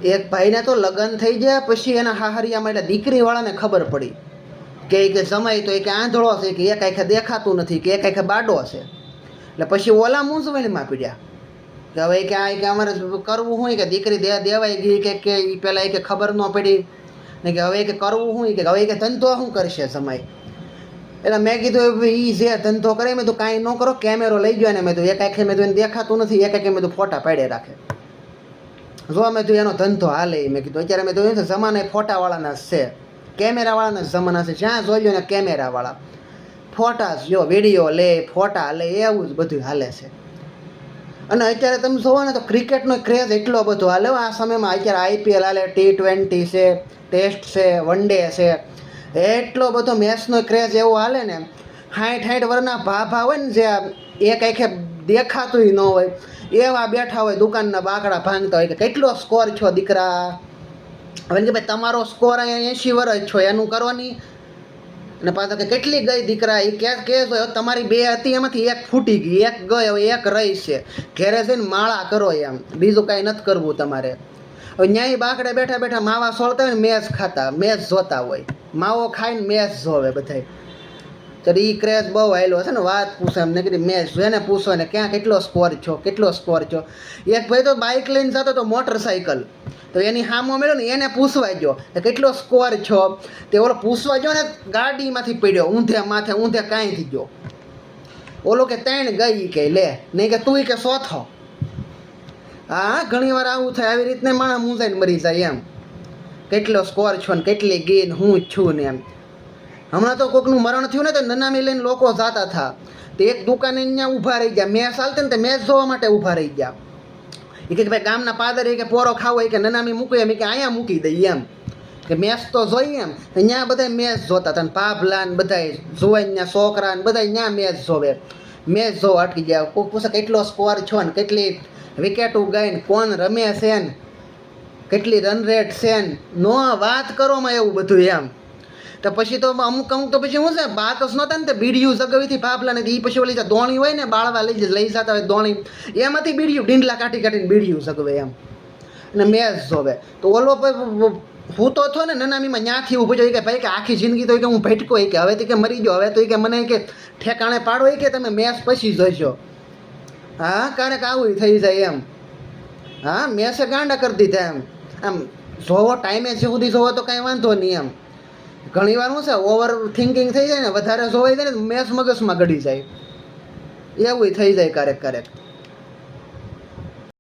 એક ભાઈને તો લગ્ન થઈ ગયા પછી એના હાહરિયામાં એટલે દીકરીવાળાને ખબર પડી કે જમાઈ તો એક આંધળો છે કે એક આંખે દેખાતું નથી કે એક આંખે બાડો છે. એટલે પછી ઓલા મૂંઝવણમાં પીડ્યા કે હવે કે આ કે અમારે કરવું હોય કે દીકરી દેવાઈ ગઈ કે એ પહેલાં કે ખબર ન પડી ને કે હવે કે કરવું હોય કે હવે કે ધંધો શું કરશે જમાઈ. એટલે મેં કીધું એ જે ધંધો કરે મેં તો કાંઈ ન કરો, કેમેરો લઈ ગયો ને મેં તો એક આંખે મેં તો એને દેખાતું નથી, એક આંખે મેં તો ફોટા પાડે રાખે. જો મેં તો એનો ધંધો હાલે. મેં કીધું અત્યારે મેં તો જમાના ફોટાવાળાના જ છે, કેમેરાવાળાના જમાના છે. જ્યાં જોઈ લો ને કેમેરાવાળા ફોટા જો વિડીયો લે, ફોટા લે, એવું જ બધું હાલે છે. અને અત્યારે તમે જોવો ને તો ક્રિકેટનો ક્રેઝ એટલો બધો હાલે આ સમયમાં. અત્યારે IPL હાલે, T20 છે, ટેસ્ટ છે, વન ડે છે, એટલો બધો મેચનો ક્રેઝ એવો હાલે ને. 60 વર્ષના ભાભા હોય ને જે એક આંખે દેખાતું ન હોય એવા બેઠા હોય દુકાનના બાકડા ભાંગતા હોય કે કેટલો સ્કોર છો દીકરા. હવે કે ભાઈ તમારો સ્કોર અહીંયા 80 વર્ષ છો એનું કરવાની. અને પાછા કે કેટલી ગઈ દીકરા એ કે તમારી 2 હતી એમાંથી 1 ફૂટી ગઈ, 1 ગઈ, હવે 1 રહી છે. ઘેરે જઈને માળા કરો એમ, બીજું કાંઈ નથી કરવું તમારે. હવે ન્યાય બાકડે બેઠા બેઠા માવા સોળતા હોય ને મેચ ખાતા, મેચ જોતા હોય, માવો ખાઈને મેચ જોવે બધાય. તો એ ક્રેઝ બહુ આવેલો છે ને. વાત પૂછે એમને કીધી મેચ જોઈને પૂછો ને ક્યાં કેટલો સ્કોર છો, કેટલો સ્કોર છો. એક ભાઈ તો બાઇક લઈને જતો તો મોટરસાઇકલ, તો એની સામો મળ્યો ને એને પૂછવા ગયો કે કેટલો સ્કોર છો. તે ઓલો પૂછવા ગયો ને ગાડીમાંથી પડ્યો ઊંધે માથે, ઊંધે કાંઈ થઈ ગયો. ઓલો કે 3 ગઈ કે લે, નહીં કે તું કે ચોથો. હા ઘણી વાર આવું થાય, આવી રીતને માણસ મૂંઝાઈને મરી જાય એમ. કેટલો સ્કોર છો ને કેટલી ગઈ ને હું છું ને એમ. હમણાં તો કોઈકનું મરણ થયું ને તો નનામી લઈને લોકો જાતા હતા. તે એક દુકાને અહીંયા ઊભા રહી ગયા, મેચ ચાલતી ને તે મેચ જોવા માટે ઊભા રહી ગયા. એ કે ભાઈ ગામના પાદર કે પોરો ખાવો એ કે નનામી મૂકી એમ કે અહીંયા મૂકી દઈએ એમ કે મેચ તો જોઈએ એમ. ત્યાં બધા મેચ જોતા હતા ને ભાભલા ને બધા જોવાય ત્યાં છોકરા ને બધા ત્યાં મેચ જોવે. મેચ જોવા અટકી ગયા. કોઈ પૂછે કેટલો સ્કોર છો ને કેટલી વિકેટો ગઈ ને કોણ રમે છે ને કેટલી રન રેટ છે ને નો વાત કરવામાં એવું બધું એમ. તો પછી તો અમુક તો પછી શું છે બાત જ નહોતા ને તે બીડીયું સગવીથી ભાભલા ને એ પછી ઓલી દોણી હોય ને બાળવા લઈ જતા હોય દોણી, એમાંથી બીડીયું ડીંડલા કાઢીને બીડીયું સગવે એમ અને મેચ જોવે. તો ઓલો હું તો થયો ને નનામીમાં ત્યાંથી ઊભો જાય કે ભાઈ કે આખી જિંદગી તો કે હું ભટકો કે હવે તો કે મરી ગયો, હવે તો કે મને કે ઠેકાણે પાડો કે તમે મેચ પછી જોઈશો. હા ક્યારેક આવું થઈ જાય એમ. હા મેચે ગાંડા કરી દીધા એમ. આમ જોવો ટાઈમે સુધી જોવો તો કાંઈ વાંધો નહીં એમ. ઘણી વાર શું છે ઓવર થિંકિંગ થઈ જાય ને, વધારે જોવાઈ જાય ને મેચ મગજમાં ગળી જાય, એવું થઈ જાય ક્યારેક ક્યારેક.